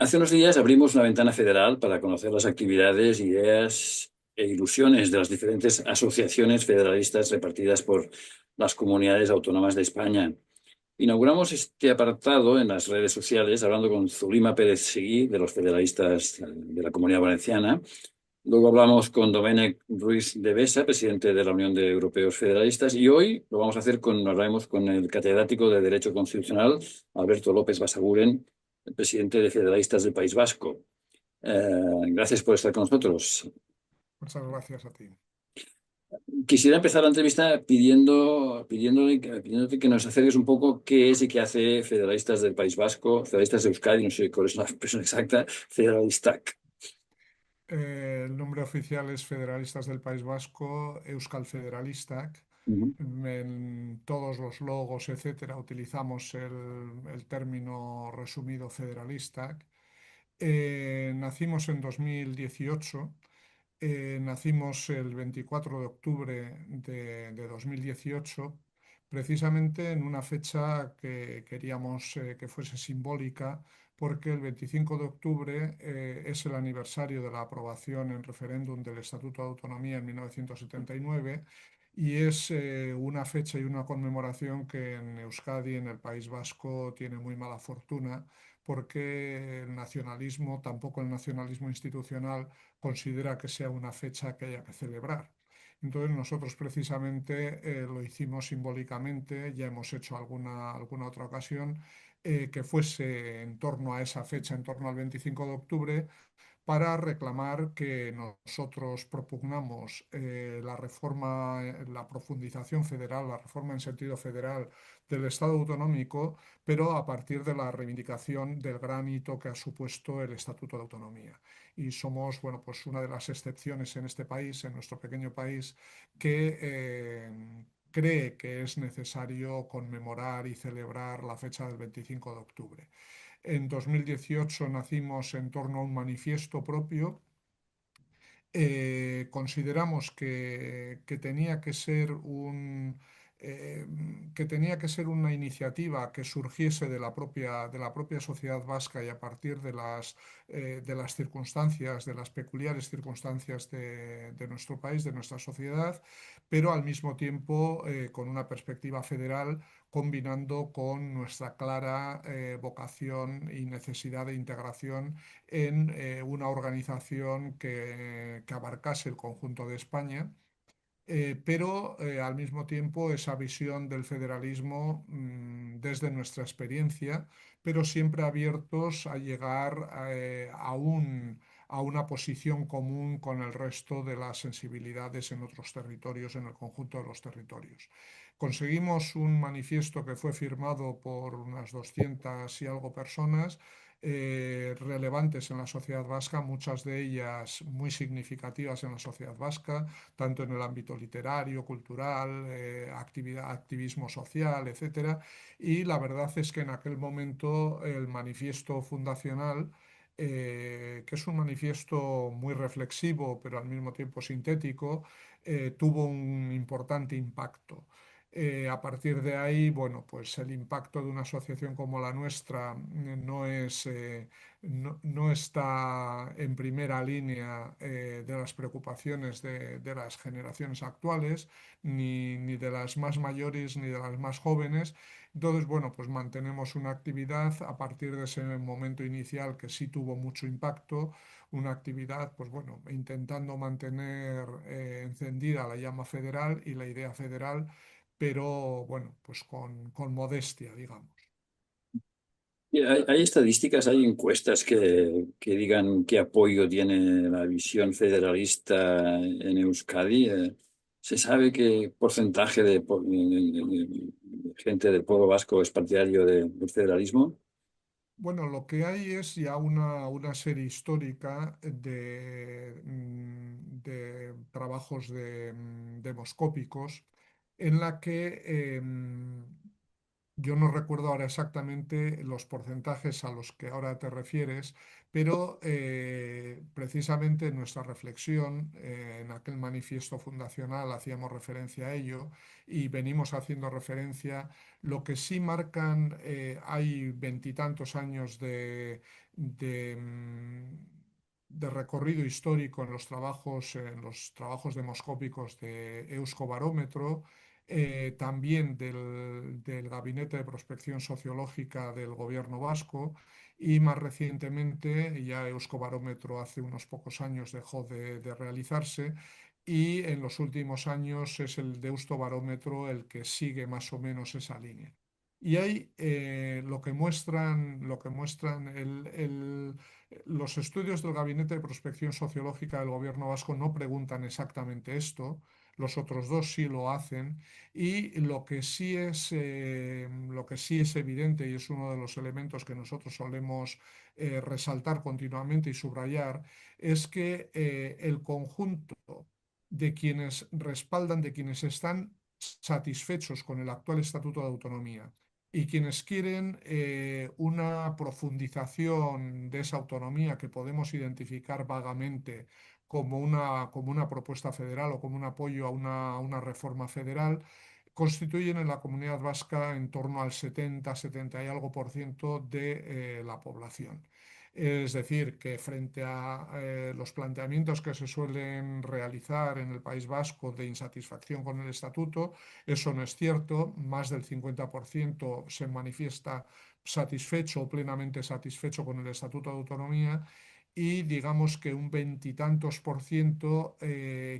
Hace unos días abrimos una ventana federal para conocer las actividades, ideas e ilusiones de las diferentes asociaciones federalistas repartidas por las comunidades autónomas de España. Inauguramos este apartado en las redes sociales hablando con Zulima Pérez Seguí, de los federalistas de la Comunidad Valenciana. Luego hablamos con Domènec Ruiz de Besa, presidente de la Unión de Europeos Federalistas. Y hoy lo vamos a hacer hablaremos con el catedrático de Derecho Constitucional, Alberto López Basaguren, el presidente de Federalistas del País Vasco. Gracias por estar con nosotros. Muchas gracias a ti. Quisiera empezar la entrevista pidiéndote que nos acerques un poco qué es y qué hace Federalistas del País Vasco, Federalistas de Euskadi, no sé cuál es la expresión exacta, Federalistak. El nombre oficial es Federalistas del País Vasco, Euskal Federalistak. Ujú. En todos los logos, etcétera, utilizamos el término resumido Federalistak. Nacimos en 2018. Nacimos el 24 de octubre de 2018, precisamente en una fecha que queríamos que fuese simbólica, porque el 25 de octubre es el aniversario de la aprobación en referéndum del Estatuto de Autonomía en 1979 y es una fecha y una conmemoración que en Euskadi, en el País Vasco, tiene muy mala fortuna, porque el nacionalismo, tampoco el nacionalismo institucional, considera que sea una fecha que haya que celebrar. Entonces nosotros precisamente lo hicimos simbólicamente, ya hemos hecho alguna otra ocasión, que fuese en torno a esa fecha, en torno al 25 de octubre, para reclamar que nosotros propugnamos la reforma, la profundización federal, la reforma en sentido federal del Estado autonómico, pero a partir de la reivindicación del gran hito que ha supuesto el Estatuto de Autonomía. Y somos, bueno, pues una de las excepciones en este país, en nuestro pequeño país, que cree que es necesario conmemorar y celebrar la fecha del 25 de octubre. En 2018 nacimos en torno a un manifiesto propio. Consideramos que tenía que ser eh, que tenía que ser una iniciativa que surgiese de la propia sociedad vasca y a partir de las circunstancias, de las peculiares circunstancias de nuestro país, de nuestra sociedad, pero al mismo tiempo con una perspectiva federal, combinando con nuestra clara vocación y necesidad de integración en una organización que abarcase el conjunto de España, pero al mismo tiempo esa visión del federalismo desde nuestra experiencia, pero siempre abiertos a llegar a una posición común con el resto de las sensibilidades en otros territorios, en el conjunto de los territorios. Conseguimos un manifiesto que fue firmado por unas 200 y algo personas, relevantes en la sociedad vasca, muchas de ellas muy significativas en la sociedad vasca, tanto en el ámbito literario, cultural, activismo social, etcétera. Y la verdad es que en aquel momento el manifiesto fundacional, que es un manifiesto muy reflexivo, pero al mismo tiempo sintético, tuvo un importante impacto. A partir de ahí, bueno, pues el impacto de una asociación como la nuestra no está en primera línea de las preocupaciones de las generaciones actuales, ni de las más mayores, ni de las más jóvenes. Entonces, bueno, pues mantenemos una actividad a partir de ese momento inicial que sí tuvo mucho impacto, una actividad, pues bueno, intentando mantener encendida la llama federal y la idea federal, pero bueno, pues con modestia, digamos. Y hay estadísticas, hay encuestas que digan qué apoyo tiene la visión federalista en Euskadi. ¿Se sabe qué porcentaje de gente del pueblo vasco es partidario del federalismo? Bueno, lo que hay es ya una serie histórica de trabajos demoscópicos en la que Yo no recuerdo ahora exactamente los porcentajes a los que ahora te refieres, pero precisamente en nuestra reflexión, en aquel manifiesto fundacional hacíamos referencia a ello y venimos haciendo referencia. Lo que sí marcan, hay veintitantos años de, mm, de recorrido histórico en los trabajos demoscópicos de Euskobarómetro, también del Gabinete de Prospección Sociológica del Gobierno vasco y más recientemente, ya Euskobarómetro hace unos pocos años dejó de realizarse y en los últimos años es el Deustobarómetro el que sigue más o menos esa línea. Y ahí lo que muestran los estudios del Gabinete de Prospección Sociológica del Gobierno vasco no preguntan exactamente esto, los otros dos sí lo hacen y lo que sí es evidente y es uno de los elementos que nosotros solemos resaltar continuamente y subrayar es que el conjunto de quienes respaldan, de quienes están satisfechos con el actual Estatuto de Autonomía y quienes quieren una profundización de esa autonomía que podemos identificar vagamente como una propuesta federal o como un apoyo a una reforma federal, constituyen en la comunidad vasca en torno al 70 y algo por ciento de la población. Es decir, que frente a los planteamientos que se suelen realizar en el País Vasco de insatisfacción con el estatuto, eso no es cierto. Más del 50% se manifiesta satisfecho o plenamente satisfecho con el estatuto de autonomía y digamos que un veintitantos por ciento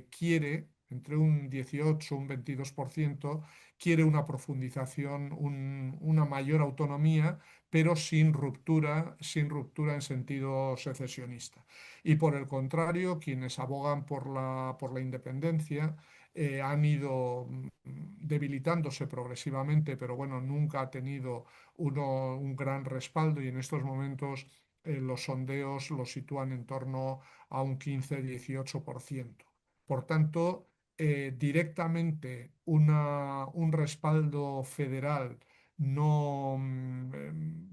quiere, entre un 18 un 22%, quiere una profundización, una mayor autonomía, pero sin ruptura en sentido secesionista. Y por el contrario, quienes abogan por la independencia han ido debilitándose progresivamente, pero bueno, nunca ha tenido un gran respaldo y en estos momentos los sondeos lo sitúan en torno a un 15-18%. Por tanto, directamente un respaldo federal no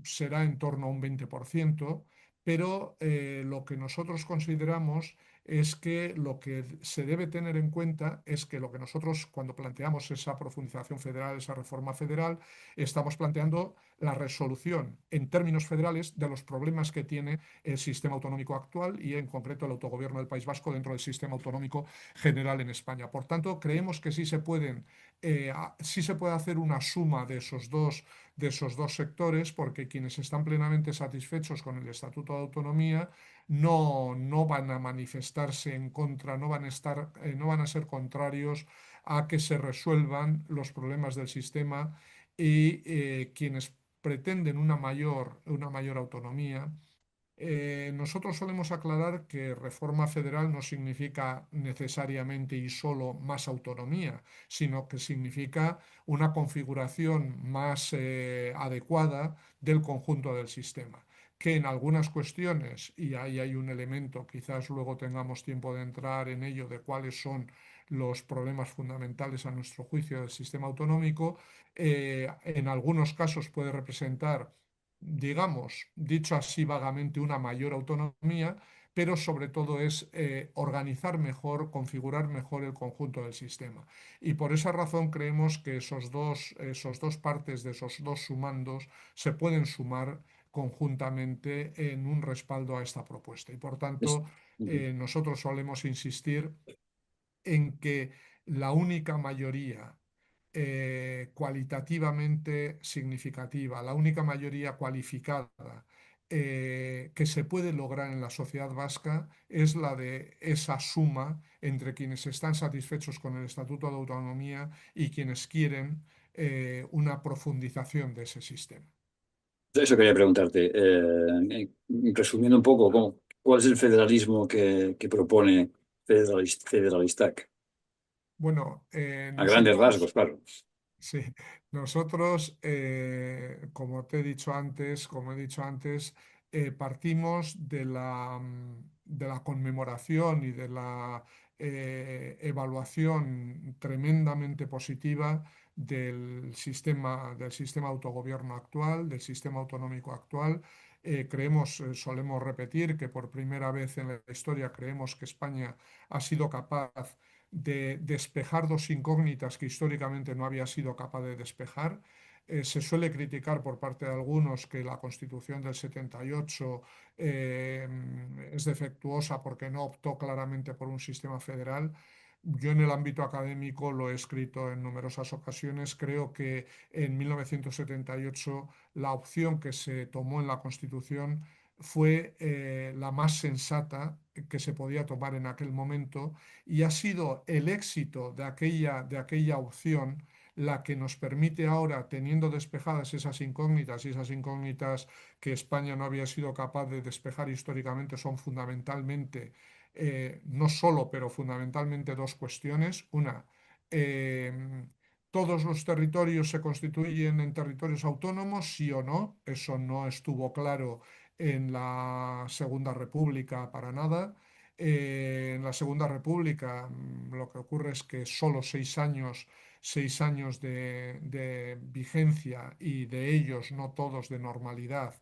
será en torno a un 20%, pero lo que nosotros consideramos es que lo que se debe tener en cuenta es que lo que nosotros cuando planteamos esa profundización federal, esa reforma federal, estamos planteando la resolución en términos federales de los problemas que tiene el sistema autonómico actual y en concreto el autogobierno del País Vasco dentro del sistema autonómico general en España. Por tanto, creemos que sí se puede hacer una suma de esos dos sectores, porque quienes están plenamente satisfechos con el Estatuto de Autonomía no van a manifestarse en contra, no van a ser contrarios a que se resuelvan los problemas del sistema y quienes pretenden una mayor autonomía. Nosotros solemos aclarar que reforma federal no significa necesariamente y solo más autonomía, sino que significa una configuración más adecuada del conjunto del sistema, que en algunas cuestiones, y ahí hay un elemento, quizás luego tengamos tiempo de entrar en ello, de cuáles son los problemas fundamentales a nuestro juicio del sistema autonómico, en algunos casos puede representar, digamos, dicho así vagamente, una mayor autonomía, pero sobre todo es organizar mejor, configurar mejor el conjunto del sistema. Y por esa razón creemos que esos dos partes de esos dos sumandos se pueden sumar conjuntamente en un respaldo a esta propuesta. Y por Es- tanto, Ujú. nosotros solemos insistir en que la única mayoría cualitativamente significativa, la única mayoría cualificada que se puede lograr en la sociedad vasca es la de esa suma entre quienes están satisfechos con el Estatuto de Autonomía y quienes quieren una profundización de ese sistema. Eso quería preguntarte. Resumiendo un poco, ¿cuál es el federalismo que propone Federalistac? Bueno, A grandes rasgos, nosotros. claro. Sí, nosotros, como he dicho antes, partimos de la conmemoración y de la evaluación tremendamente positiva del sistema autogobierno actual, del sistema autonómico actual. Creemos, solemos repetir que por primera vez en la historia creemos que España ha sido capaz de despejar dos incógnitas que históricamente no había sido capaz de despejar. Se suele criticar por parte de algunos que la Constitución del 78 eh, es defectuosa porque no optó claramente por un sistema federal. Yo en el ámbito académico lo he escrito en numerosas ocasiones. Creo que en 1978 la opción que se tomó en la Constitución fue la más sensata que se podía tomar en aquel momento y ha sido el éxito de aquella opción la que nos permite ahora, teniendo despejadas esas incógnitas y esas incógnitas que España no había sido capaz de despejar históricamente, son fundamentalmente, no solo, pero fundamentalmente dos cuestiones. Una, eh, ¿todos los territorios se constituyen en territorios autónomos, sí o no? Eso no estuvo claro en la Segunda República para nada. En la Segunda República lo que ocurre es que solo 6 años de vigencia y de ellos no todos de normalidad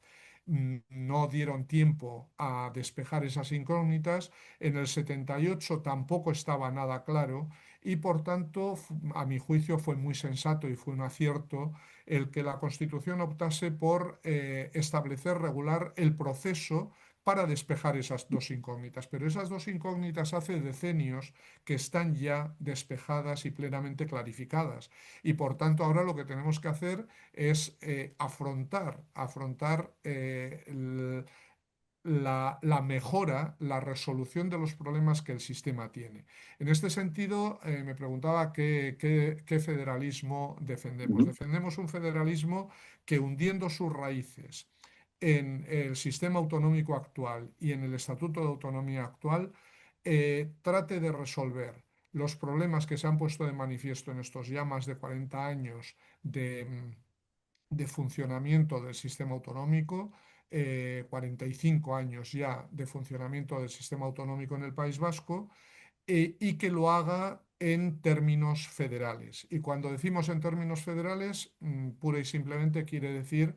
no dieron tiempo a despejar esas incógnitas. En el 78 tampoco estaba nada claro y por tanto, a mi juicio, fue muy sensato y fue un acierto el que la Constitución optase por establecer, regular el proceso para despejar esas dos incógnitas. Pero esas dos incógnitas hace decenios que están ya despejadas y plenamente clarificadas. Y por tanto, ahora lo que tenemos que hacer es afrontar la mejora, la resolución de los problemas que el sistema tiene. En este sentido, me preguntaba qué federalismo defendemos. Ujú. Defendemos un federalismo que, hundiendo sus raíces en el sistema autonómico actual y en el Estatuto de Autonomía actual, trate de resolver los problemas que se han puesto de manifiesto en estos ya más de 40 años de funcionamiento del sistema autonómico, 45 años ya de funcionamiento del sistema autonómico en el País Vasco, y que lo haga en términos federales. Y cuando decimos en términos federales, pura y simplemente quiere decir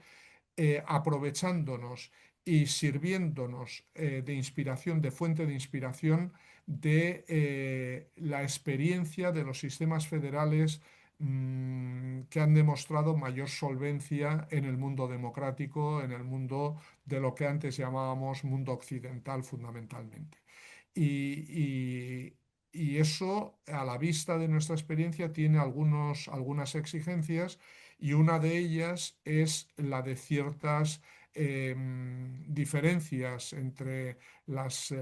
aprovechándonos y sirviéndonos de inspiración, de fuente de inspiración de la experiencia de los sistemas federales que han demostrado mayor solvencia en el mundo democrático, en el mundo de lo que antes llamábamos mundo occidental fundamentalmente. Y, y eso, a la vista de nuestra experiencia, tiene algunas exigencias y una de ellas es la de ciertas diferencias entre las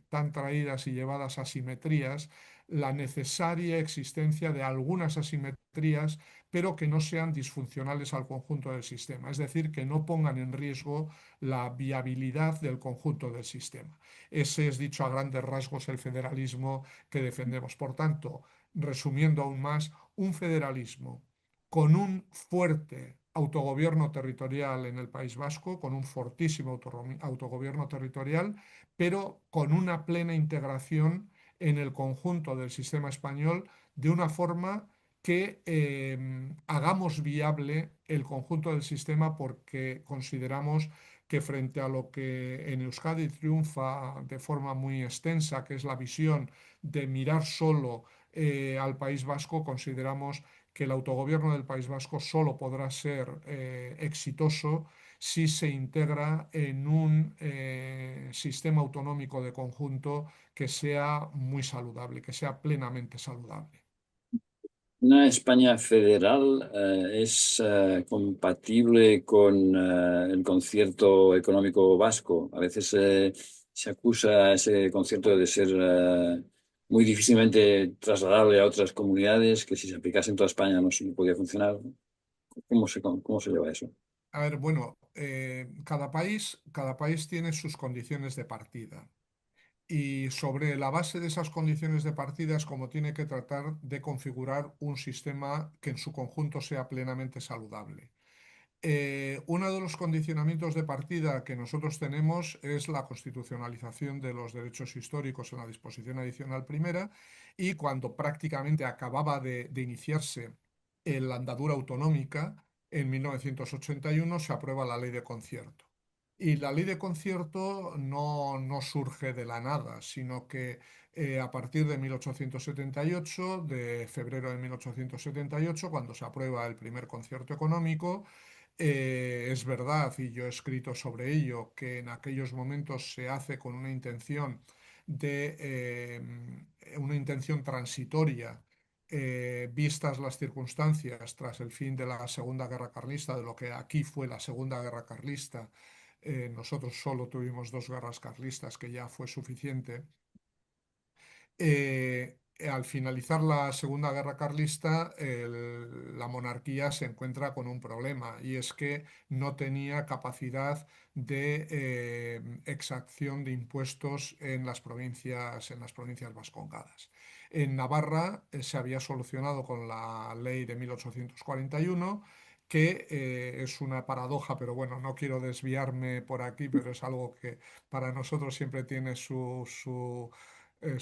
tan traídas y llevadas asimetrías, la necesaria existencia de algunas asimetrías, pero que no sean disfuncionales al conjunto del sistema, es decir, que no pongan en riesgo la viabilidad del conjunto del sistema. Ese es, dicho a grandes rasgos, el federalismo que defendemos. Por tanto, resumiendo aún más, un federalismo con un fuerte autogobierno territorial en el País Vasco, con un fortísimo autogobierno territorial, pero con una plena integración en el conjunto del sistema español de una forma que hagamos viable el conjunto del sistema porque consideramos que frente a lo que en Euskadi triunfa de forma muy extensa, que es la visión de mirar solo al País Vasco, consideramos que el autogobierno del País Vasco solo podrá ser exitoso si se integra en un sistema autonómico de conjunto que sea muy saludable, que sea plenamente saludable. Una España federal es compatible con el concierto económico vasco. A veces se acusa a ese concierto de ser muy difícilmente trasladable a otras comunidades, que si se aplicase en toda España no se podía funcionar. ¿Cómo se lleva eso? A ver, bueno, cada país tiene sus condiciones de partida. Y sobre la base de esas condiciones de partida es como tiene que tratar de configurar un sistema que en su conjunto sea plenamente saludable. Uno de los condicionamientos de partida que nosotros tenemos es la constitucionalización de los derechos históricos en la disposición adicional primera y cuando prácticamente acababa de iniciarse la andadura autonómica, en 1981 se aprueba la ley de concierto. Y la ley de concierto no surge de la nada, sino que a partir de 1878, de febrero de 1878, cuando se aprueba el primer concierto económico, es verdad, y yo he escrito sobre ello, que en aquellos momentos se hace con una intención transitoria, vistas las circunstancias tras el fin de la Segunda Guerra Carlista, de lo que aquí fue la Segunda Guerra Carlista. Nosotros solo tuvimos dos guerras carlistas, que ya fue suficiente. Al finalizar la Segunda Guerra Carlista, la monarquía se encuentra con un problema, y es que no tenía capacidad de exacción de impuestos en las provincias vascongadas. En Navarra se había solucionado con la ley de 1841, que es una paradoja, pero bueno, no quiero desviarme por aquí, pero es algo que para nosotros siempre tiene su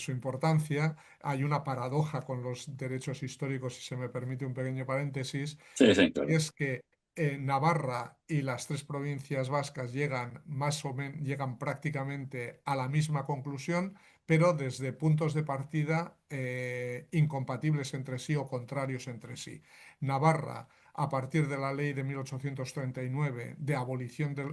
importancia. Hay una paradoja con los derechos históricos, si se me permite un pequeño paréntesis, Sí, sí, y claro. es que Navarra y las tres provincias vascas llegan más o menos, llegan prácticamente a la misma conclusión, pero desde puntos de partida incompatibles entre sí o contrarios entre sí. Navarra, a partir de la ley de 1839 de abolición de,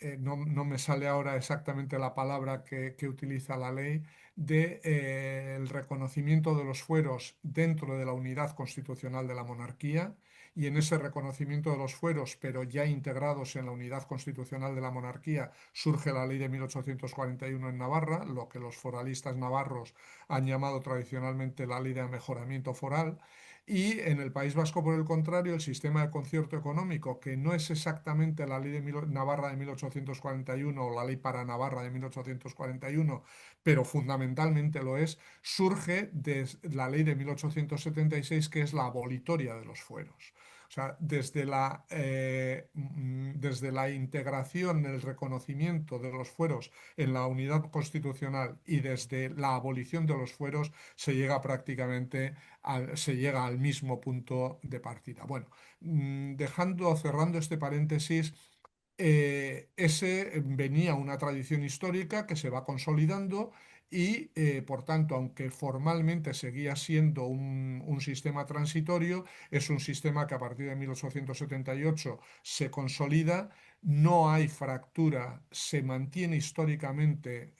eh, no me sale ahora exactamente la palabra que utiliza la ley, el reconocimiento de los fueros dentro de la unidad constitucional de la monarquía, y en ese reconocimiento de los fueros, pero ya integrados en la unidad constitucional de la monarquía, surge la ley de 1841 en Navarra, lo que los foralistas navarros han llamado tradicionalmente la ley de mejoramiento foral. Y en el País Vasco, por el contrario, el sistema de concierto económico, que no es exactamente la ley de Navarra de 1841 o la ley para Navarra de 1841, pero fundamentalmente lo es, surge de la ley de 1876, que es la abolitoria de los fueros. O sea, desde la integración, el reconocimiento de los fueros en la unidad constitucional, y desde la abolición de los fueros, se llega al mismo punto de partida. Bueno, cerrando este paréntesis, ese venía una tradición histórica que se va consolidando, y, por tanto, aunque formalmente seguía siendo un sistema transitorio, es un sistema que a partir de 1878 se consolida. No hay fractura, se mantiene históricamente,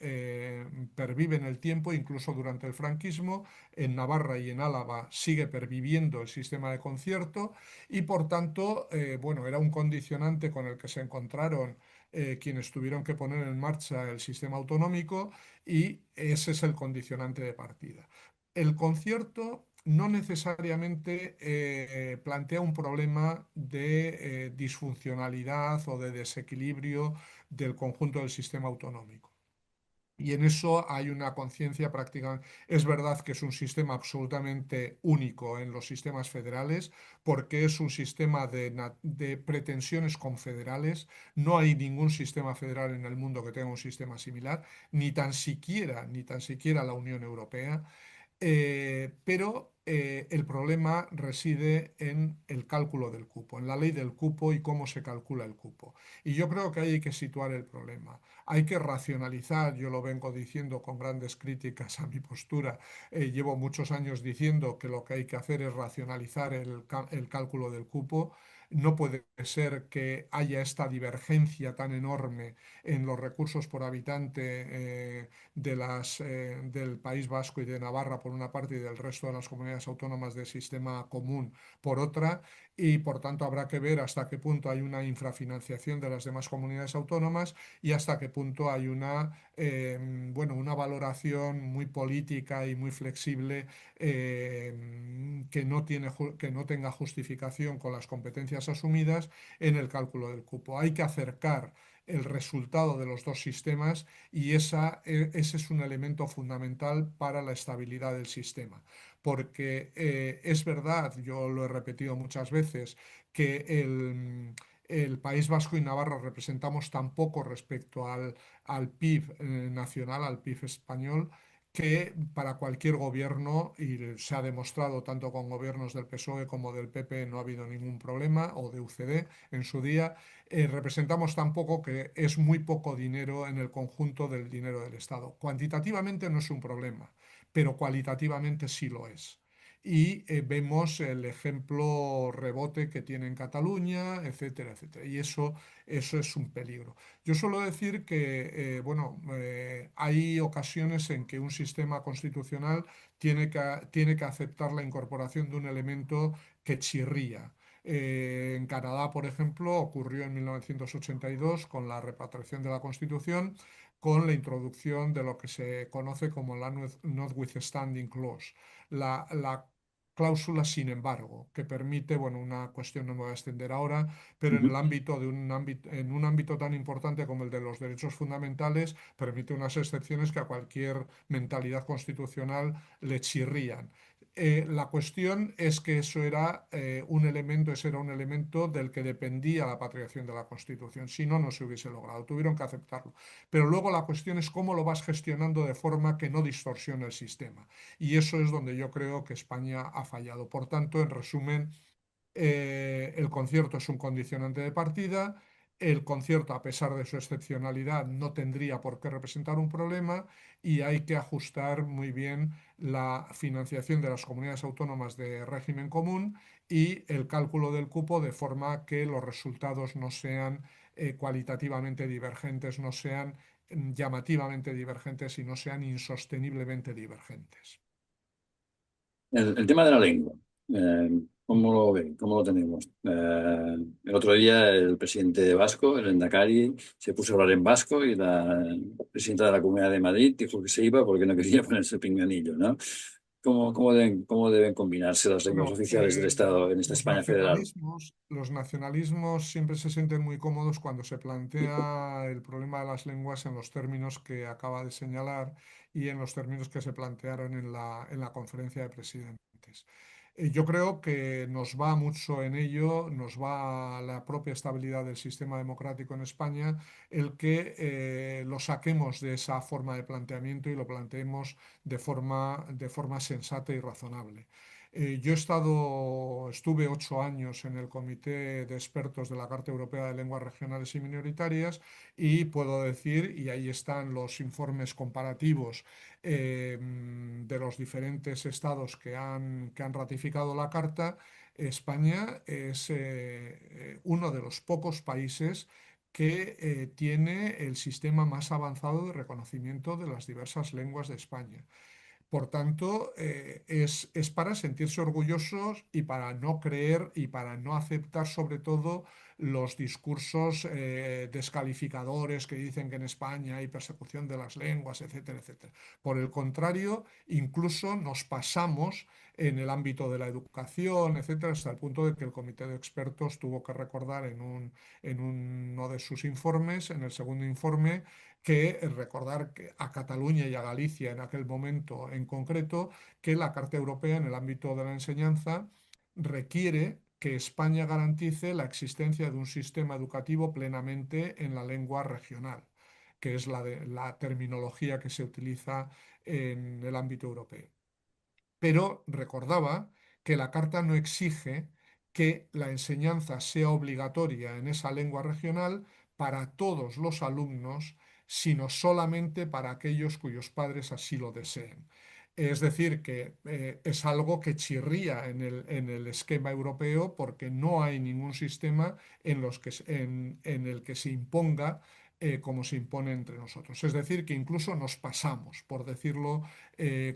pervive en el tiempo, incluso durante el franquismo. En Navarra y en Álava sigue perviviendo el sistema de concierto, y por tanto, bueno, era un condicionante con el que se encontraron quienes tuvieron que poner en marcha el sistema autonómico, y ese es el condicionante de partida. El concierto no necesariamente plantea un problema de disfuncionalidad o de desequilibrio del conjunto del sistema autonómico. Y en eso hay una conciencia práctica. Es verdad que es un sistema absolutamente único en los sistemas federales, porque es un sistema de pretensiones confederales. No hay ningún sistema federal en el mundo que tenga un sistema similar, ni tan siquiera la Unión Europea. Pero el problema reside en el cálculo del cupo, en la ley del cupo y cómo se calcula el cupo. Y yo creo que ahí hay que situar el problema. Hay que racionalizar, yo lo vengo diciendo con grandes críticas a mi postura. Llevo muchos años diciendo que lo que hay que hacer es racionalizar el cálculo del cupo. No puede ser que haya esta divergencia tan enorme en los recursos por habitante del País Vasco y de Navarra por una parte, y del resto de las comunidades autónomas del sistema común por otra, y por tanto habrá que ver hasta qué punto hay una infrafinanciación de las demás comunidades autónomas, y hasta qué punto hay bueno, una valoración muy política y muy flexible, que no tenga justificación con las competencias asumidas en el cálculo del cupo. Hay que acercar el resultado de los dos sistemas, y ese es un elemento fundamental para la estabilidad del sistema. Porque es verdad, yo lo he repetido muchas veces, que el País Vasco y Navarra representamos tan poco respecto al PIB nacional, al PIB español, que para cualquier gobierno, y se ha demostrado tanto con gobiernos del PSOE como del PP, no ha habido ningún problema, o de UCD en su día, representamos tan poco que es muy poco dinero en el conjunto del dinero del Estado. Cuantitativamente no es un problema, pero cualitativamente sí lo es. Y vemos el ejemplo rebote que tiene en Cataluña, etcétera, etcétera. Y eso es un peligro. Yo suelo decir que, bueno, hay ocasiones en que un sistema constitucional tiene que aceptar la incorporación de un elemento que chirría. En Canadá, por ejemplo, ocurrió en 1982 con la repatriación de la Constitución, con la introducción de lo que se conoce como la Notwithstanding Clause, la cláusula sin embargo, que permite, bueno, una cuestión no me voy a extender ahora, pero en el Ujú. ámbito en un ámbito tan importante como el de los derechos fundamentales, permite unas excepciones que a cualquier mentalidad constitucional le chirrían. La cuestión es que eso era un elemento, ese era un elemento del que dependía la patriación de la Constitución, si no, no se hubiese logrado, tuvieron que aceptarlo. Pero luego la cuestión es cómo lo vas gestionando de forma que no distorsione el sistema. Y eso es donde yo creo que España ha fallado. Por tanto, en resumen, el concierto es un condicionante de partida. El concierto, a pesar de su excepcionalidad, no tendría por qué representar un problema y hay que ajustar muy bien la financiación de las comunidades autónomas de régimen común y el cálculo del cupo de forma que los resultados no sean cualitativamente divergentes, no sean llamativamente divergentes y no sean insosteniblemente divergentes. El tema de la lengua, ¿cómo lo ven? ¿Cómo lo tenemos? El otro día el presidente vasco, el Endacari, se puso a hablar en vasco y la presidenta de la Comunidad de Madrid dijo que se iba porque no quería ponerse el pinganillo, ¿no? ¿Cómo deben combinarse las lenguas Bueno, oficiales del Estado en esta España federal? los nacionalismos siempre se sienten muy cómodos cuando se plantea el problema de las lenguas en los términos que acaba de señalar y en los términos que se plantearon en la conferencia de presidentes. Yo creo que nos va mucho en ello, nos va la propia estabilidad del sistema democrático en España, el que lo saquemos de esa forma de planteamiento y lo planteemos de forma sensata y razonable. Yo estuve 8 años en el Comité de Expertos de la Carta Europea de Lenguas Regionales y Minoritarias y puedo decir, y ahí están los informes comparativos de los diferentes estados que han ratificado la Carta, España es uno de los pocos países que tiene el sistema más avanzado de reconocimiento de las diversas lenguas de España. Por tanto, es para sentirse orgullosos y para no creer y para no aceptar sobre todo los discursos descalificadores que dicen que en España hay persecución de las lenguas, etcétera, etcétera. Por el contrario, incluso nos pasamos en el ámbito de la educación, etcétera, hasta el punto de que el comité de expertos tuvo que recordar en uno de sus informes, en el segundo informe, que recordar que a Cataluña y a Galicia en aquel momento en concreto, que la Carta Europea en el ámbito de la enseñanza requiere que España garantice la existencia de un sistema educativo plenamente en la lengua regional, que es la terminología que se utiliza en el ámbito europeo, pero recordaba que la Carta no exige que la enseñanza sea obligatoria en esa lengua regional para todos los alumnos, sino solamente para aquellos cuyos padres así lo deseen. Es decir, que es algo que chirría en el esquema europeo porque no hay ningún sistema en el que se imponga como se impone entre nosotros. Es decir, que incluso nos pasamos, por decirlo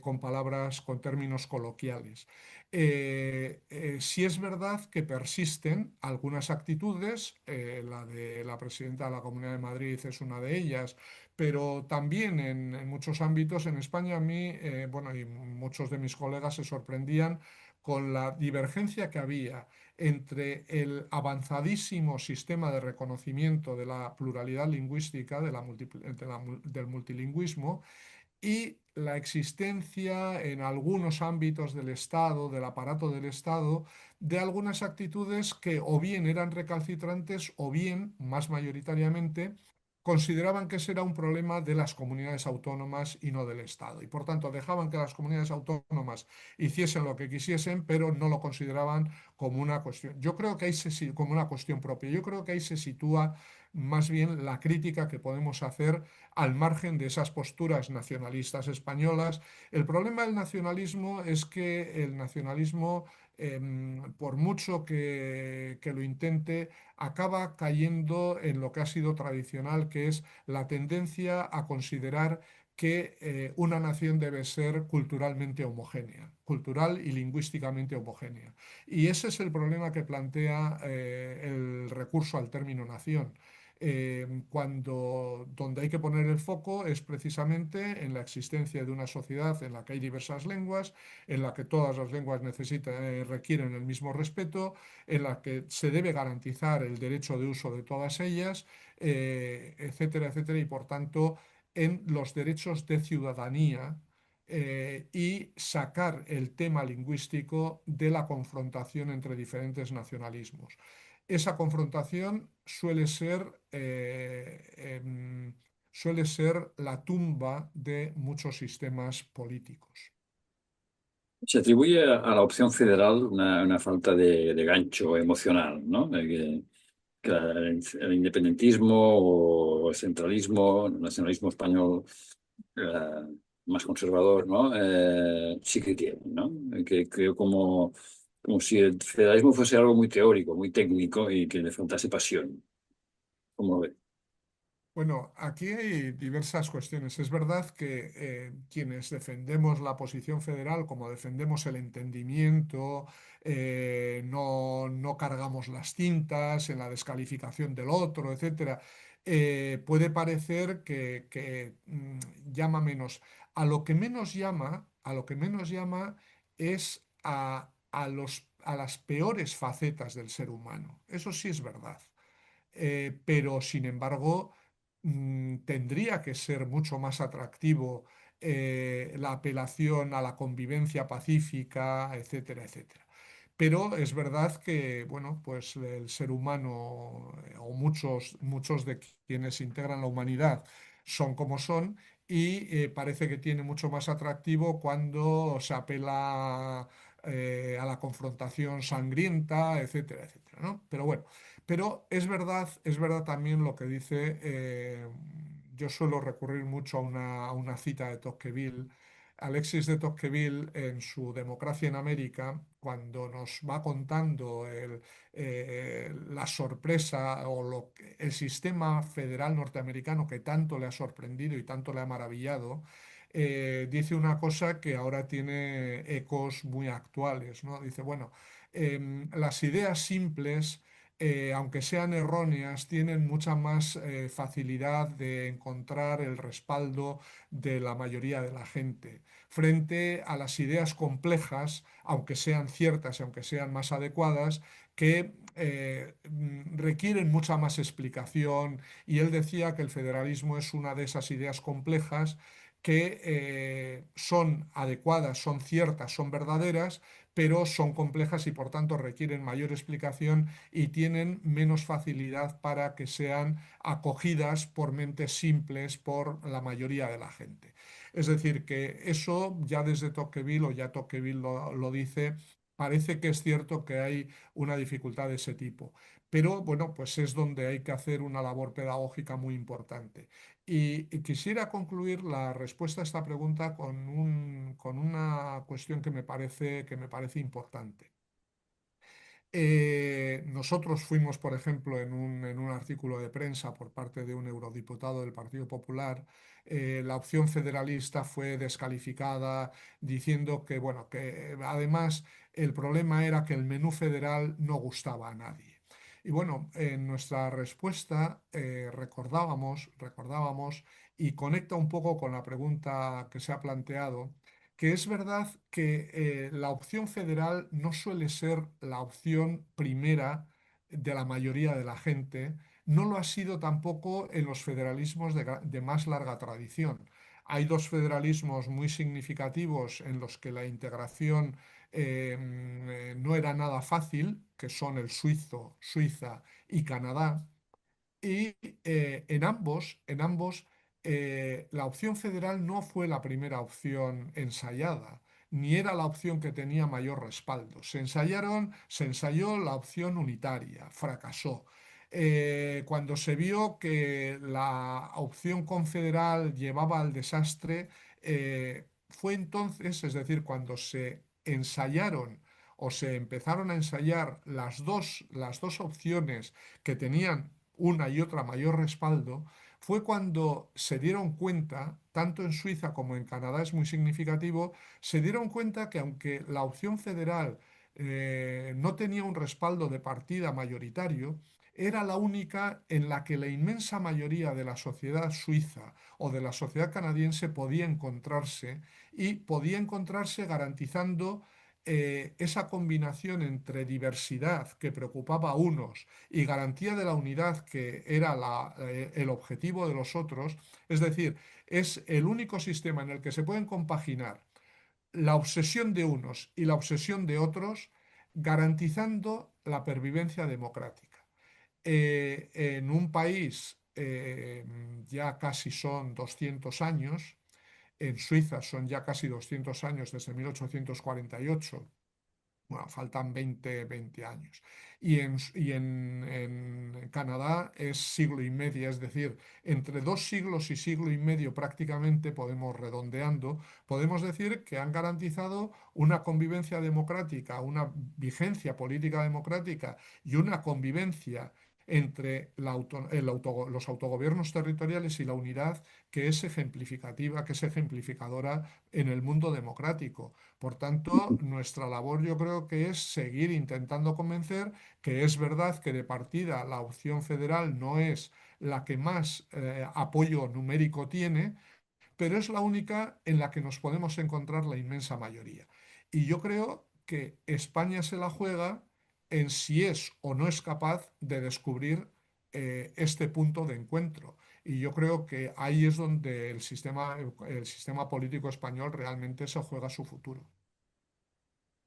con palabras, con términos coloquiales. Sí es verdad que persisten algunas actitudes, la de la presidenta de la Comunidad de Madrid es una de ellas, pero también en muchos ámbitos en España a mí, bueno, y muchos de mis colegas se sorprendían con la divergencia que había entre el avanzadísimo sistema de reconocimiento de la pluralidad lingüística, del multilingüismo, y la existencia en algunos ámbitos del Estado, del aparato del Estado, de algunas actitudes que o bien eran recalcitrantes o bien, más mayoritariamente, consideraban que ese era un problema de las comunidades autónomas y no del Estado. Y por tanto dejaban que las comunidades autónomas hiciesen lo que quisiesen, pero no lo consideraban como una cuestión. Yo creo que ahí como una cuestión propia. Yo creo que ahí se sitúa más bien la crítica que podemos hacer al margen de esas posturas nacionalistas españolas. El problema del nacionalismo es que el nacionalismo, por mucho que lo intente, acaba cayendo en lo que ha sido tradicional, que es la tendencia a considerar que una nación debe ser culturalmente homogénea, cultural y lingüísticamente homogénea. Y ese es el problema que plantea el recurso al término nación. Cuando donde hay que poner el foco es precisamente en la existencia de una sociedad en la que hay diversas lenguas, en la que todas las lenguas requieren el mismo respeto, en la que se debe garantizar el derecho de uso de todas ellas, etcétera, etcétera, y por tanto en los derechos de ciudadanía y sacar el tema lingüístico de la confrontación entre diferentes nacionalismos. Esa confrontación suele ser la tumba de muchos sistemas políticos. Se atribuye a la opción federal una falta de gancho emocional, ¿no? Que el independentismo o el centralismo, el nacionalismo español más conservador, ¿no? Sí que tiene, ¿no? Que creo como si el federalismo fuese algo muy teórico, muy técnico y que le faltase pasión. ¿Cómo lo ve? Bueno, aquí hay diversas cuestiones. Es verdad que quienes defendemos la posición federal, como defendemos el entendimiento, no cargamos las tintas en la descalificación del otro, etcétera, puede parecer que llama menos. A lo que menos llama es a las peores facetas del ser humano. Eso sí es verdad, pero sin embargo tendría que ser mucho más atractivo la apelación a la convivencia pacífica, etcétera, etcétera. Pero es verdad que, bueno, pues el ser humano o muchos de quienes integran la humanidad son como son y parece que tiene mucho más atractivo cuando se apela a la confrontación sangrienta, etcétera, etcétera, ¿no? Pero bueno, pero es verdad también lo que dice, yo suelo recurrir mucho a una cita de Tocqueville, Alexis de Tocqueville en su Democracia en América, cuando nos va contando la sorpresa o el sistema federal norteamericano que tanto le ha sorprendido y tanto le ha maravillado, dice una cosa que ahora tiene ecos muy actuales, ¿no? Dice, bueno, las ideas simples aunque sean erróneas, tienen mucha más facilidad de encontrar el respaldo de la mayoría de la gente, frente a las ideas complejas, aunque sean ciertas y aunque sean más adecuadas, que requieren mucha más explicación. Y él decía que el federalismo es una de esas ideas complejas que son adecuadas, son ciertas, son verdaderas, pero son complejas y por tanto requieren mayor explicación y tienen menos facilidad para que sean acogidas por mentes simples por la mayoría de la gente. Es decir, que eso ya desde Tocqueville o ya Tocqueville lo dice, parece que es cierto que hay una dificultad de ese tipo. Pero bueno, pues es donde hay que hacer una labor pedagógica muy importante. Y quisiera concluir la respuesta a esta pregunta con una cuestión que me parece importante. Nosotros fuimos, por ejemplo, en un artículo de prensa por parte de un eurodiputado del Partido Popular, la opción federalista fue descalificada diciendo que, bueno, que además el problema era que el menú federal no gustaba a nadie. Y bueno, en nuestra respuesta recordábamos, y conecta un poco con la pregunta que se ha planteado, que es verdad que la opción federal no suele ser la opción primera de la mayoría de la gente, no lo ha sido tampoco en los federalismos de más larga tradición. Hay dos federalismos muy significativos en los que la integración no era nada fácil, que son el suizo, Suiza y Canadá, Y en ambos, la opción federal no fue la primera opción ensayada, ni era la opción que tenía mayor respaldo. Se ensayó la opción unitaria, fracasó. Cuando se vio que la opción confederal llevaba al desastre, fue entonces, es decir, cuando se ensayaron o se empezaron a ensayar las dos opciones que tenían una y otra mayor respaldo, fue cuando se dieron cuenta, tanto en Suiza como en Canadá es muy significativo, se dieron cuenta que aunque la opción federal no tenía un respaldo de partida mayoritario, era la única en la que la inmensa mayoría de la sociedad suiza o de la sociedad canadiense podía encontrarse garantizando esa combinación entre diversidad que preocupaba a unos y garantía de la unidad que era el objetivo de los otros, es decir, es el único sistema en el que se pueden compaginar la obsesión de unos y la obsesión de otros, garantizando la pervivencia democrática. En un país ya casi son 200 años, en Suiza son ya casi 200 años desde 1848. Bueno, faltan 20 años. Y en Canadá es siglo y medio, es decir, entre 2 siglos y siglo y medio prácticamente, podemos redondeando, podemos decir que han garantizado una convivencia democrática, una vigencia política democrática y una convivencia entre los autogobiernos territoriales y la unidad que es ejemplificativa, que es ejemplificadora en el mundo democrático. Por tanto, nuestra labor yo creo que es seguir intentando convencer que es verdad que de partida la opción federal no es la que más apoyo numérico tiene, pero es la única en la que nos podemos encontrar la inmensa mayoría. Y yo creo que España se la juega en si es o no es capaz de descubrir este punto de encuentro. Y yo creo que ahí es donde el sistema político español realmente se juega su futuro.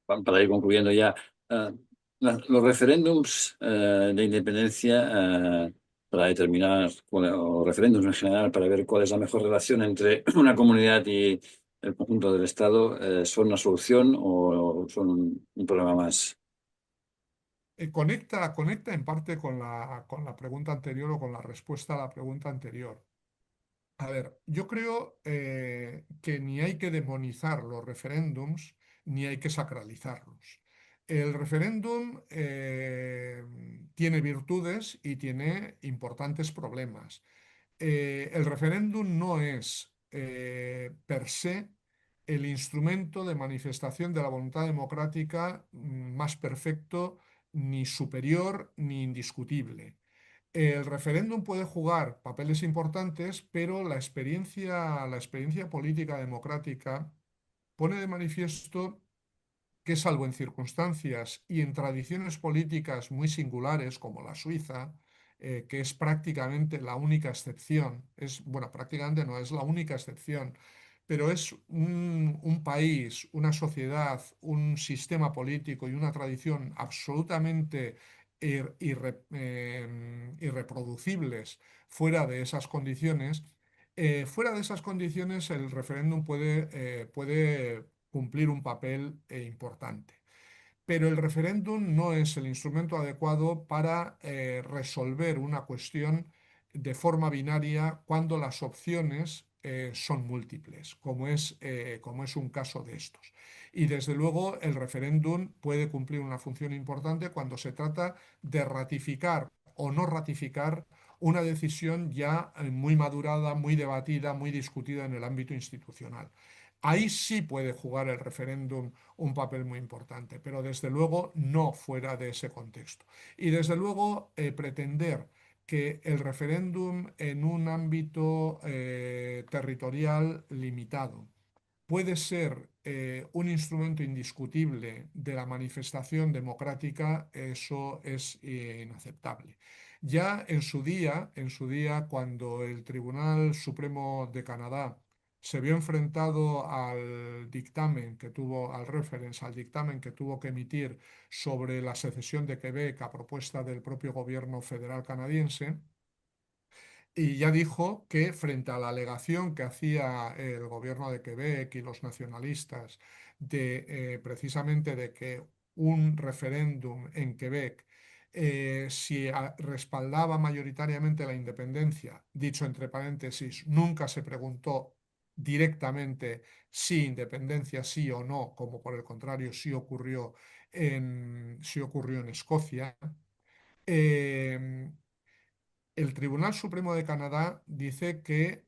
Para ir concluyendo ya, eh, los referéndums de independencia para determinar, o referéndums en general, para ver cuál es la mejor relación entre una comunidad y el conjunto del Estado, ¿son una solución o son un problema más? Conecta en parte con la pregunta anterior o con la respuesta a la pregunta anterior. A ver, yo creo que ni hay que demonizar los referéndums ni hay que sacralizarlos. El referéndum tiene virtudes y tiene importantes problemas. El referéndum no es per se el instrumento de manifestación de la voluntad democrática más perfecto, ni superior, ni indiscutible. El referéndum puede jugar papeles importantes, pero la experiencia política democrática pone de manifiesto que, salvo en circunstancias y en tradiciones políticas muy singulares, como la Suiza, que es prácticamente la única excepción, bueno, prácticamente no es la única excepción, pero es un país, una sociedad, un sistema político y una tradición absolutamente irreproducibles fuera de esas condiciones, el referéndum puede cumplir un papel importante. Pero el referéndum no es el instrumento adecuado para resolver una cuestión de forma binaria cuando las opciones son múltiples, como es un caso de estos. Y desde luego el referéndum puede cumplir una función importante cuando se trata de ratificar o no ratificar una decisión ya muy madurada, muy debatida, muy discutida en el ámbito institucional. Ahí sí puede jugar el referéndum un papel muy importante, pero desde luego no fuera de ese contexto. Y desde luego pretender que el referéndum en un ámbito territorial limitado puede ser un instrumento indiscutible de la manifestación democrática, eso es inaceptable. Ya en su día, cuando el Tribunal Supremo de Canadá se vio enfrentado al dictamen que tuvo que emitir sobre la secesión de Quebec a propuesta del propio gobierno federal canadiense, y ya dijo que frente a la alegación que hacía el gobierno de Quebec y los nacionalistas de precisamente de que un referéndum en Quebec, si respaldaba mayoritariamente la independencia, dicho entre paréntesis, nunca se preguntó directamente si independencia sí o no, como por el contrario sí ocurrió en Escocia. eh, el Tribunal Supremo de Canadá dice que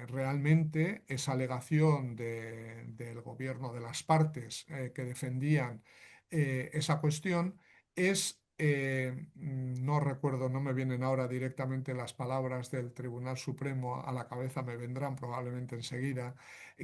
realmente esa alegación del gobierno de las partes que defendían esa cuestión es, no recuerdo, no me vienen ahora directamente las palabras del Tribunal Supremo a la cabeza, me vendrán probablemente enseguida,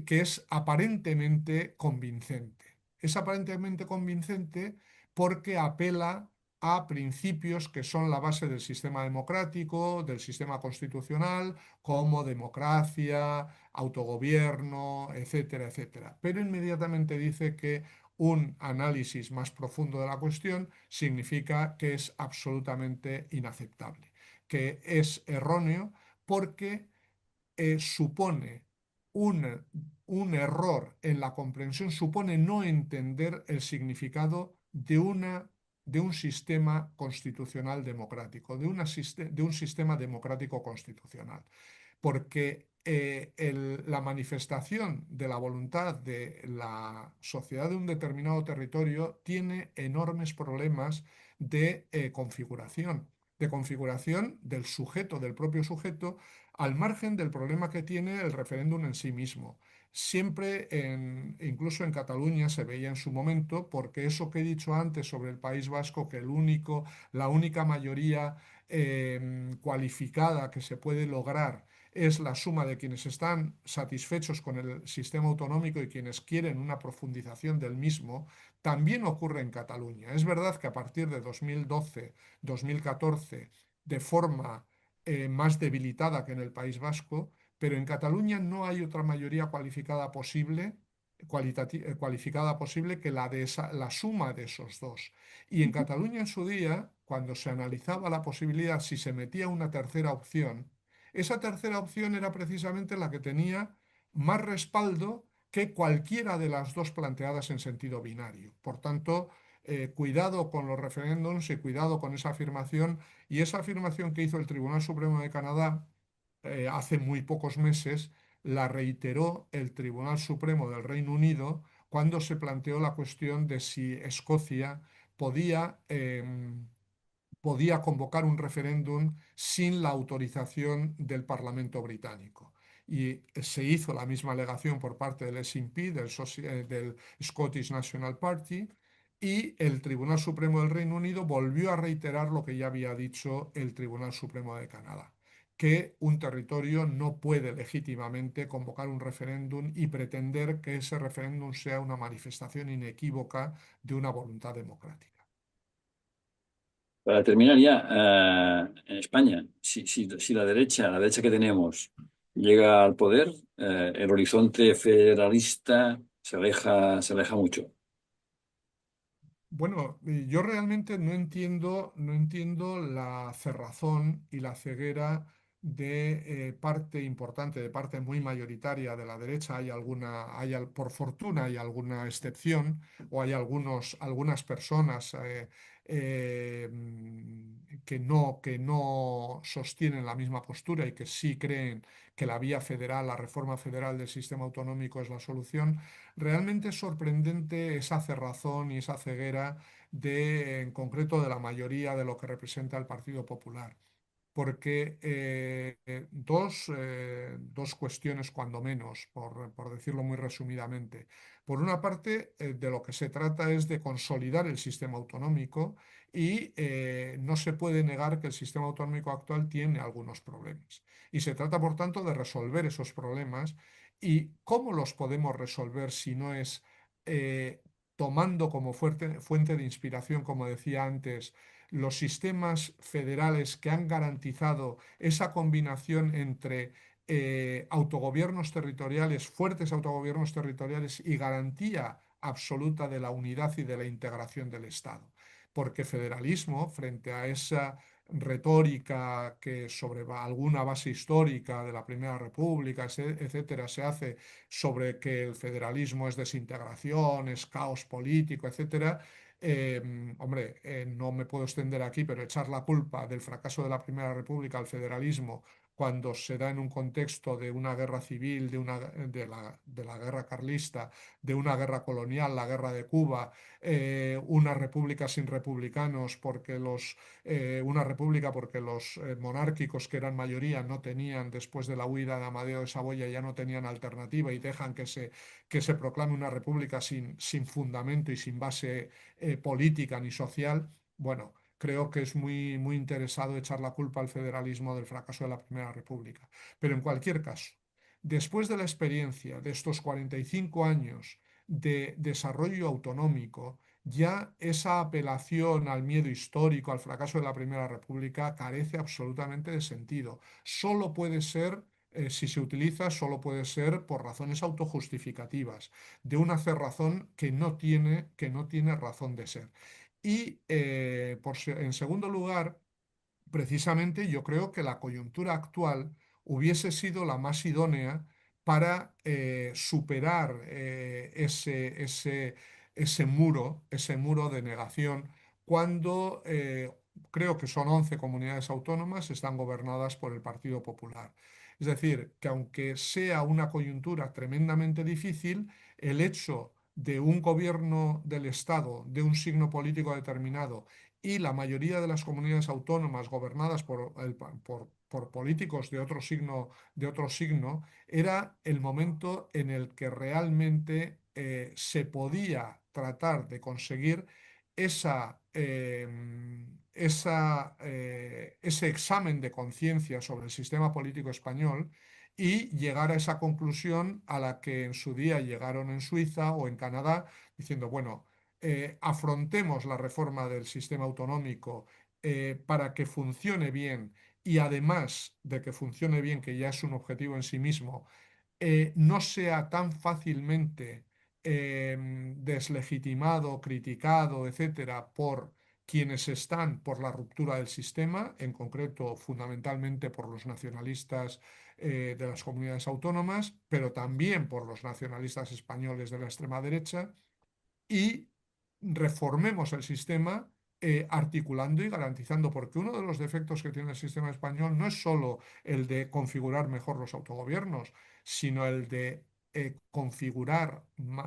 que es aparentemente convincente. Es aparentemente convincente porque apela a principios que son la base del sistema democrático, del sistema constitucional, como democracia, autogobierno, etcétera, etcétera. Pero inmediatamente dice que un análisis más profundo de la cuestión significa que es absolutamente inaceptable, que es erróneo porque supone un, un error en la comprensión, supone no entender el significado de un sistema constitucional democrático, de un sistema democrático constitucional. Porque la manifestación de la voluntad de la sociedad de un determinado territorio tiene enormes problemas de configuración del sujeto, del propio sujeto, al margen del problema que tiene el referéndum en sí mismo. Siempre, incluso en Cataluña se veía en su momento, porque eso que he dicho antes sobre el País Vasco, que la única mayoría cualificada que se puede lograr es la suma de quienes están satisfechos con el sistema autonómico y quienes quieren una profundización del mismo, también ocurre en Cataluña. Es verdad que a partir de 2012-2014, de forma más debilitada que en el País Vasco, pero en Cataluña no hay otra mayoría cualificada posible que la suma de esos dos. Y en Cataluña en su día, cuando se analizaba la posibilidad si se metía una tercera opción, esa tercera opción era precisamente la que tenía más respaldo que cualquiera de las dos planteadas en sentido binario. Por tanto, cuidado con los referéndums y cuidado con esa afirmación. Y esa afirmación que hizo el Tribunal Supremo de Canadá hace muy pocos meses la reiteró el Tribunal Supremo del Reino Unido cuando se planteó la cuestión de si Escocia podía, podía convocar un referéndum sin la autorización del Parlamento británico. Y se hizo la misma alegación por parte del SNP, del Scottish National Party, y el Tribunal Supremo del Reino Unido volvió a reiterar lo que ya había dicho el Tribunal Supremo de Canadá, que un territorio no puede legítimamente convocar un referéndum y pretender que ese referéndum sea una manifestación inequívoca de una voluntad democrática. Para terminar ya, en España, si la derecha que tenemos, llega al poder, el horizonte federalista se aleja mucho. Bueno, yo realmente no entiendo la cerrazón y la ceguera de parte importante, de parte muy mayoritaria de la derecha. Por fortuna hay alguna excepción o hay algunas personas que no sostienen la misma postura y que sí creen que la vía federal, la reforma federal del sistema autonómico es la solución. Realmente es sorprendente esa cerrazón y esa ceguera en concreto, de la mayoría de lo que representa el Partido Popular. Porque dos cuestiones, cuando menos, por decirlo muy resumidamente. Por una parte, de lo que se trata es de consolidar el sistema autonómico y no se puede negar que el sistema autonómico actual tiene algunos problemas. Y se trata, por tanto, de resolver esos problemas. ¿Y cómo los podemos resolver si no es eh, tomando como fuente de inspiración, como decía antes, los sistemas federales que han garantizado esa combinación entre autogobiernos territoriales, fuertes autogobiernos territoriales y garantía absoluta de la unidad y de la integración del Estado? Porque federalismo, frente a retórica que sobre alguna base histórica de la Primera República, etcétera, se hace sobre que el federalismo es desintegración, es caos político, etcétera. Hombre, no me puedo extender aquí, pero echar la culpa del fracaso de la Primera República al federalismo cuando se da en un contexto de una guerra civil, de la guerra carlista, de una guerra colonial, la guerra de Cuba, una república sin republicanos, una república porque los monárquicos, que eran mayoría, no tenían, después de la huida de Amadeo de Saboya, ya no tenían alternativa y dejan que se proclame una república sin fundamento y sin base política ni social. Bueno, creo que es muy, muy interesado echar la culpa al federalismo del fracaso de la Primera República. Pero en cualquier caso, después de la experiencia de estos 45 años de desarrollo autonómico, ya esa apelación al miedo histórico, al fracaso de la Primera República, carece absolutamente de sentido. Solo puede ser, si se utiliza, solo puede ser por razones autojustificativas, de una cerrazón que no tiene razón de ser. Y en segundo lugar, precisamente yo creo que la coyuntura actual hubiese sido la más idónea para superar ese muro de negación, cuando creo que son 11 comunidades autónomas, están gobernadas por el Partido Popular. Es decir, que aunque sea una coyuntura tremendamente difícil, el hecho de un gobierno del Estado de un signo político determinado y la mayoría de las comunidades autónomas gobernadas por políticos de otro signo, era el momento en el que realmente se podía tratar de conseguir ese examen de conciencia sobre el sistema político español y llegar a esa conclusión a la que en su día llegaron en Suiza o en Canadá, diciendo, bueno, afrontemos la reforma del sistema autonómico para que funcione bien, y además de que funcione bien, que ya es un objetivo en sí mismo, no sea tan fácilmente deslegitimado, criticado, etcétera, por quienes están por la ruptura del sistema, en concreto fundamentalmente por los nacionalistas de las comunidades autónomas, pero también por los nacionalistas españoles de la extrema derecha, y reformemos el sistema articulando y garantizando, porque uno de los defectos que tiene el sistema español no es solo el de configurar mejor los autogobiernos, sino el de configurar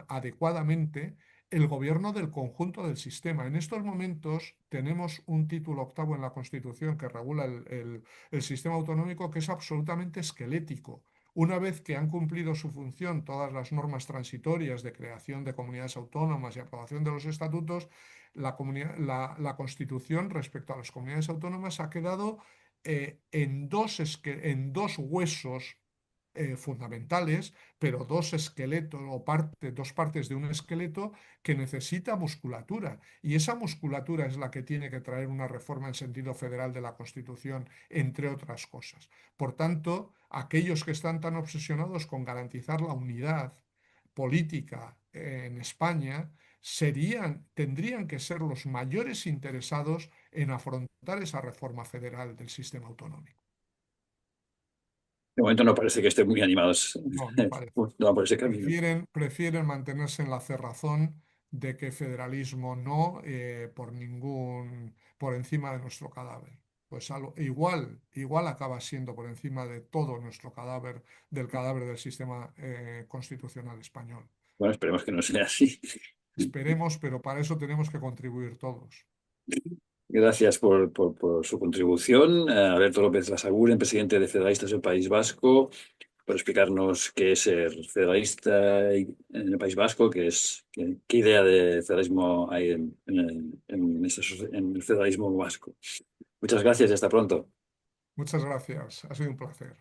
adecuadamente el gobierno del conjunto del sistema. En estos momentos tenemos un título octavo en la Constitución que regula el sistema autonómico, que es absolutamente esquelético. Una vez que han cumplido su función todas las normas transitorias de creación de comunidades autónomas y aprobación de los estatutos, la Constitución respecto a las comunidades autónomas ha quedado en dos huesos fundamentales, pero dos esqueletos o dos partes de un esqueleto que necesita musculatura. Y esa musculatura es la que tiene que traer una reforma en sentido federal de la Constitución, entre otras cosas. Por tanto, aquellos que están tan obsesionados con garantizar la unidad política en España tendrían que ser los mayores interesados en afrontar esa reforma federal del sistema autonómico. De momento no parece que estén muy animados No, no parece. no, por ese camino. Prefieren mantenerse en la cerrazón de que federalismo no, por encima de nuestro cadáver. Pues igual acaba siendo por encima de todo nuestro cadáver, del cadáver del sistema constitucional español. Bueno, esperemos que no sea así. Esperemos, pero para eso tenemos que contribuir todos. Gracias por su contribución. Alberto López Lasaguren, presidente de Federalistas del País Vasco, por explicarnos qué es ser federalista en el País Vasco, qué idea de federalismo hay en el federalismo vasco. Muchas gracias y hasta pronto. Muchas gracias. Ha sido un placer.